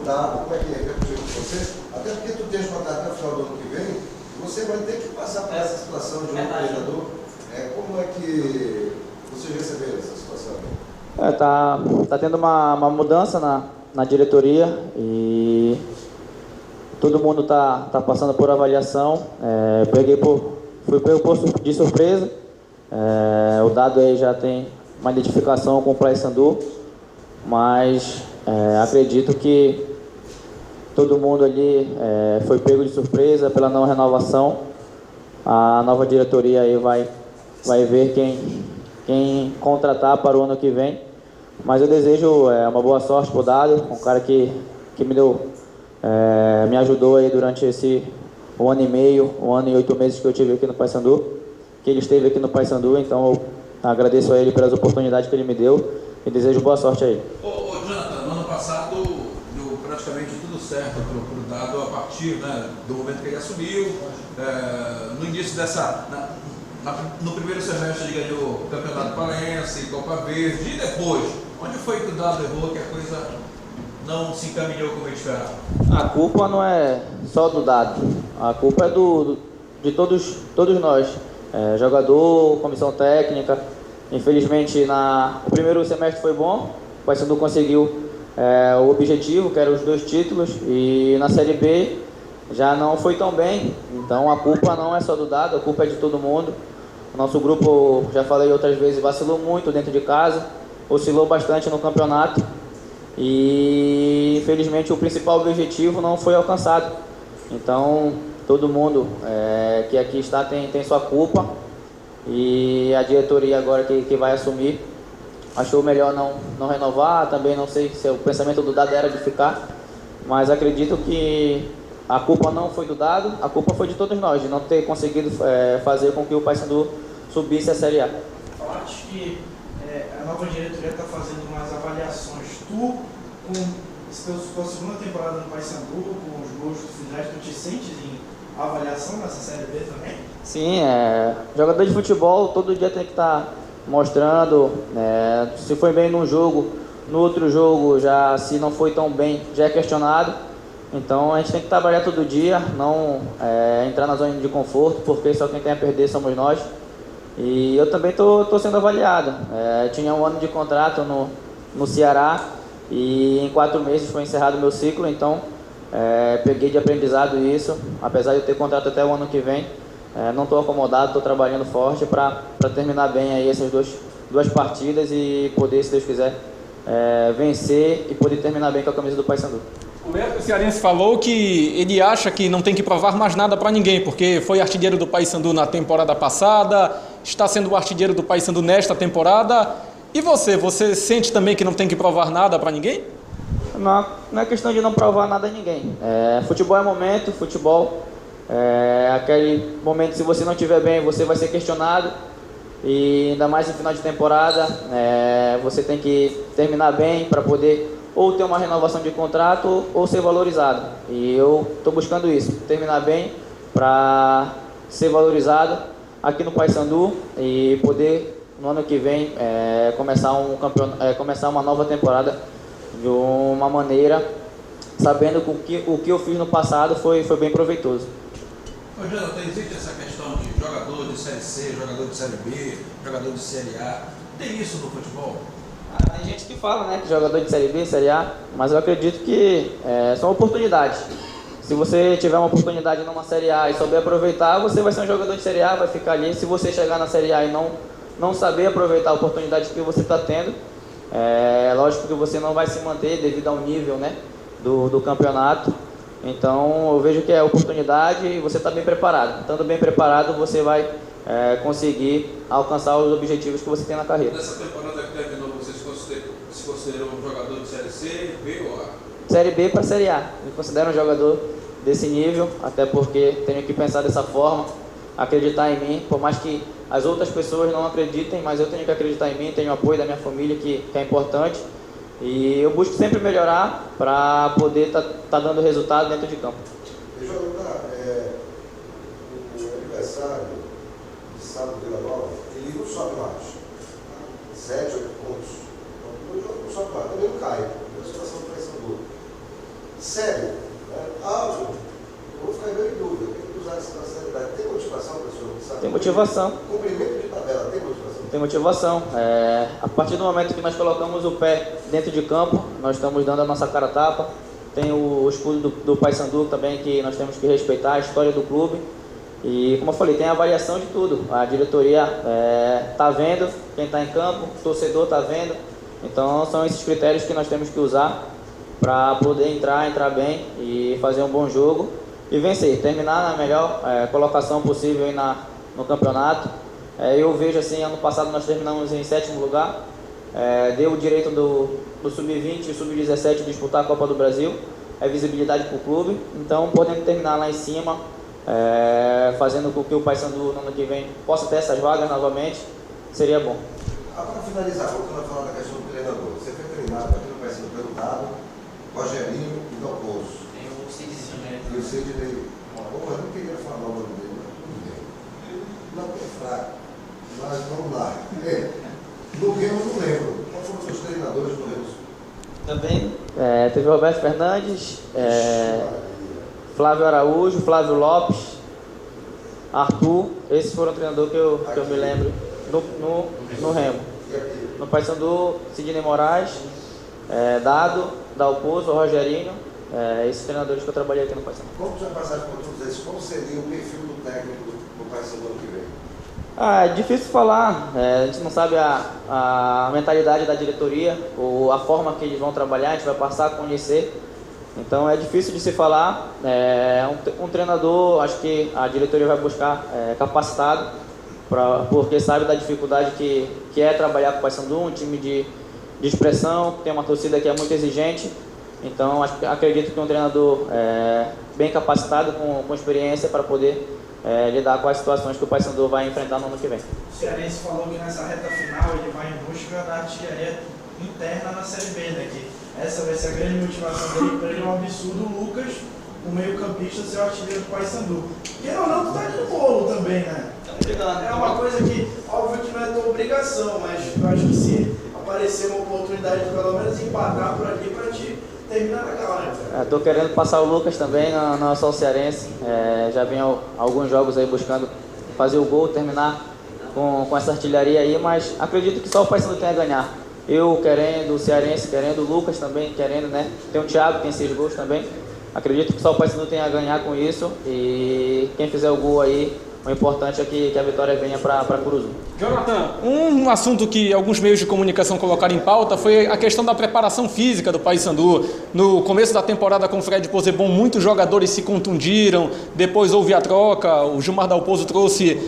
dado, como é que repercutiu com você? Até porque tu tens contrato até o final do ano que vem, você vai ter que passar por essa situação de um treinador. Como é que vocês receberam essa situação? Tá tendo uma mudança na diretoria e todo mundo tá passando por avaliação. Fui pego de surpresa. O Dado aí já tem uma identificação com o Paysandu, mas acredito que todo mundo ali foi pego de surpresa pela não renovação. A nova diretoria aí vai ver quem contratar para o ano que vem. Mas eu desejo uma boa sorte pro Dado, um cara que me ajudou aí durante esse 1 ano e meio, 1 ano e 8 meses que eu tive aqui no Paysandu, que ele esteve aqui no Paysandu. Então eu agradeço a ele pelas oportunidades que ele me deu e desejo boa sorte a ele. Jonathan, no ano passado deu praticamente tudo certo pro Dado a partir, né, do momento que ele assumiu. No início no primeiro semestre ele ganhou o Campeonato Paraense, Copa Verde, e depois, onde foi que o Dado errou, que a coisa não se encaminhou como ele esperava? A culpa não é só do Dado, a culpa é de todos nós, jogador, comissão técnica. Infelizmente o primeiro semestre foi bom, o Paysandu conseguiu o objetivo, que eram os 2 títulos, e na Série B já não foi tão bem. Então a culpa não é só do Dado, a culpa é de todo mundo. O nosso grupo, já falei outras vezes, vacilou muito dentro de casa, oscilou bastante no campeonato e infelizmente o principal objetivo não foi alcançado. Então todo mundo que aqui está tem sua culpa, e a diretoria agora que vai assumir achou melhor não renovar. Também não sei se o pensamento do Dado era de ficar, mas acredito que a culpa não foi do Dado, a culpa foi de todos nós, de não ter conseguido fazer com que o Paysandu subisse a Série A. Falaste que a nova diretoria está fazendo umas avaliações. Tu, com tua segunda temporada no Paysandu, com os gols que fizeste, tu te sentes em avaliação nessa Série B também? Sim, jogador de futebol todo dia tem que estar mostrando, se foi bem num jogo, no outro jogo, já se não foi tão bem, já é questionado. Então a gente tem que trabalhar todo dia, não entrar na zona de conforto, porque só quem tem a perder somos nós. E eu também estou sendo avaliado. Tinha 1 ano de contrato no Ceará e em 4 meses foi encerrado o meu ciclo. Então peguei de aprendizado isso, apesar de eu ter contrato até o ano que vem. Não estou acomodado, estou trabalhando forte para terminar bem aí essas duas partidas e poder, se Deus quiser, vencer e poder terminar bem com a camisa do Paysandu. O Hércules Cearense falou que ele acha que não tem que provar mais nada para ninguém, porque foi artilheiro do Paysandu na temporada passada, está sendo o artilheiro do Paysandu nesta temporada. E você sente também que não tem que provar nada para ninguém? Não é questão de não provar nada a ninguém. Futebol é momento, futebol aquele momento, se você não estiver bem, você vai ser questionado. E ainda mais no final de temporada, você tem que terminar bem para poder ou ter uma renovação de contrato ou ser valorizado. E eu estou buscando isso, terminar bem para ser valorizado aqui no Paysandu e poder, no ano que vem, começar uma nova temporada de uma maneira, sabendo que o que eu fiz no passado foi bem proveitoso. Jonathan, existe essa questão de jogador de Série C, jogador de Série B, jogador de Série A. Tem isso no futebol? Tem gente que fala, né, que jogador de Série B, Série A, mas eu acredito que são oportunidades. Se você tiver uma oportunidade numa Série A e souber aproveitar, você vai ser um jogador de Série A, vai ficar ali. Se você chegar na Série A e não saber aproveitar a oportunidade que você está tendo, lógico que você não vai se manter devido ao nível, né, do campeonato. Então eu vejo que é oportunidade e você está bem preparado. Estando bem preparado, você vai conseguir alcançar os objetivos que você tem na carreira. Nessa temporada que terminou, você se considerou um jogador de Série C, B ou A? Série B para Série A. Me considero um jogador desse nível, até porque tenho que pensar dessa forma, acreditar em mim, por mais que as outras pessoas não acreditem, mas eu tenho que acreditar em mim, tenho o apoio da minha família, que é importante. E eu busco sempre melhorar para poder tá dando resultado dentro de campo. Deixa eu lembrar, o aniversário de sábado de Vila Nova, ele não sobe mais. 7, 8 pontos. Não sobe mais, também não cai. É a situação do Paysandu. sério. Eu vou ficar meio em dúvida. Tem que usar essa seriedade. Tem motivação, professor? Sabe? Tem motivação. Cumprimento de tabela, tem motivação? Tem motivação. A partir do momento que nós colocamos o pé dentro de campo, nós estamos dando a nossa cara a tapa. Tem o escudo do Paysandu também, que nós temos que respeitar, a história do clube. E, como eu falei, tem a avaliação de tudo. A diretoria está vendo quem está em campo, o torcedor está vendo. Então, são esses critérios que nós temos que usar para poder entrar bem e fazer um bom jogo e vencer, terminar na melhor colocação possível aí no campeonato. Eu vejo assim, ano passado nós terminamos em 7º lugar, deu o direito do Sub-20 e Sub-17 disputar a Copa do Brasil, visibilidade para o clube, então podendo terminar lá em cima, fazendo com que o Paysandu no ano que vem possa ter essas vagas novamente, seria bom. Para finalizar, voltando a falar da questão do treinador, você foi treinado aqui no Paysandu pelo Dado, Rogerinho e Dalpozo. Tem o Sidney, né? E o Sidney, eu não queria falar o nome dele, não é fraco, mas vamos lá. No Remo eu não lembro. Qual foram os seus treinadores do Remo? Também teve o Roberto Fernandes, Flávio Araújo, Flávio Lopes, Arthur. Esses foram treinadores que eu me lembro no Remo. No Paysandu, Sidney Moraes, Dado, Dalpozo, Rogerinho. Esses treinadores que eu trabalhei aqui no Paysandu. Como já passaram por todos esses, qual seria o perfil do técnico do Paysandu ano que vem? É difícil falar, a gente não sabe a mentalidade da diretoria ou a forma que eles vão trabalhar, a gente vai passar a conhecer. Então é difícil de se falar. Um treinador, acho que a diretoria vai buscar capacitado, porque sabe da dificuldade que é trabalhar com o Paysandu, um time de expressão, tem uma torcida que é muito exigente. Então acredito que um treinador bem capacitado, com experiência para poder lidar com as situações que o Paysandu vai enfrentar no ano que vem. O Cearense falou que nessa reta final ele vai em busca da artilharia interna na Série B, né? Que essa vai ser a grande motivação dele. Para ele é um absurdo o Lucas, o meio-campista, ser o artilheiro do Paysandu. Quem não, tu tá aqui no bolo também, né? É uma coisa que, óbvio que não é tua obrigação, mas eu acho que se aparecer uma oportunidade de pelo menos empatar por aqui para ti terminar naquela época. Estou querendo passar o Lucas também, não é só o Cearense. Já vem alguns jogos aí buscando fazer o gol, terminar com essa artilharia aí, mas acredito que só o Paysandu tem a ganhar. Eu querendo, o Cearense querendo, o Lucas também querendo, né? Tem o Thiago, que tem 6 gols também. Acredito que só o Paysandu tem a ganhar com isso e quem fizer o gol aí, o importante é que a vitória venha para Curuzu. Jonathan, um assunto que alguns meios de comunicação colocaram em pauta foi a questão da preparação física do Paysandu. No começo da temporada com o Fred Posebon, muitos jogadores se contundiram, depois houve a troca, o Gilmar Dalpozo trouxe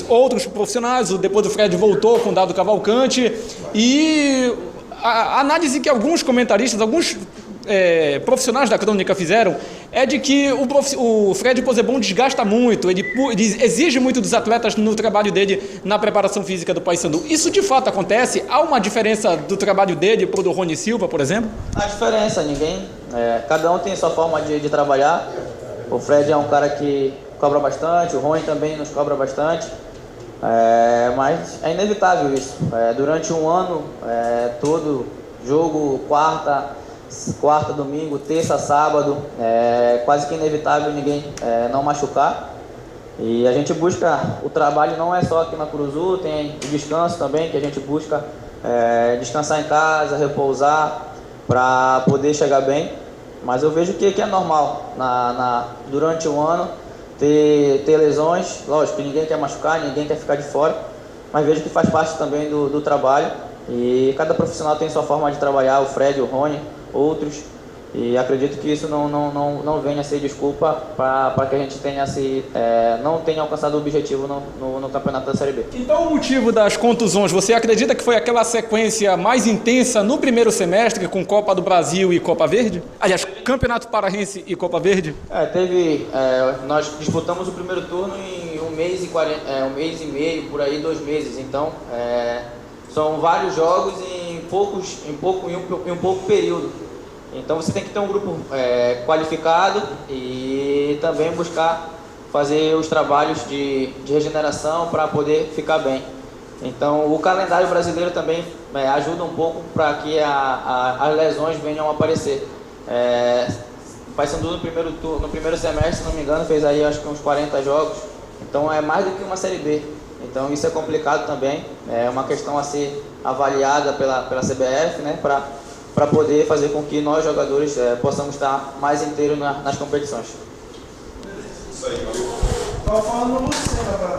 outros profissionais, depois o Fred voltou com o Dado Cavalcante, e a análise que alguns comentaristas, alguns profissionais da crônica fizeram é de que o Fred Posebon desgasta muito, ele exige muito dos atletas no trabalho dele na preparação física do Paysandu. Isso de fato acontece? Há uma diferença do trabalho dele para o do Rony Silva, por exemplo? A diferença, cada um tem sua forma de trabalhar. O Fred é um cara que cobra bastante, o Rony também nos cobra bastante, mas é inevitável isso. Durante um ano todo, jogo quarta, domingo, terça, sábado, quase que inevitável ninguém não machucar. E a gente busca, o trabalho não é só aqui na Curuzu, tem o descanso também, que a gente busca descansar em casa, repousar, para poder chegar bem. Mas eu vejo que é normal, durante o ano, ter lesões. Lógico que ninguém quer machucar, ninguém quer ficar de fora, mas vejo que faz parte também do trabalho. E cada profissional tem sua forma de trabalhar, o Fred, o Rony, outros, e acredito que isso não venha a ser desculpa para que a gente não tenha alcançado o objetivo no campeonato da Série B. Então o motivo das contusões, você acredita que foi aquela sequência mais intensa no primeiro semestre com Copa do Brasil e Copa Verde? Aliás, Campeonato Paraense e Copa Verde? Nós disputamos o primeiro turno em um mês e meio, por aí, 2 meses, então são vários jogos em um pouco período. Então você tem que ter um grupo qualificado e também buscar fazer os trabalhos de regeneração para poder ficar bem. Então o calendário brasileiro também ajuda um pouco para que as lesões venham a aparecer. O Paysandu no primeiro semestre, se não me engano, fez aí acho que uns 40 jogos. Então é mais do que uma Série B. Então isso é complicado também. É uma questão a ser avaliada pela CBF, né? Para poder fazer com que nós jogadores possamos estar mais inteiros nas competições. Isso aí, valeu. Estava falando no Lucena,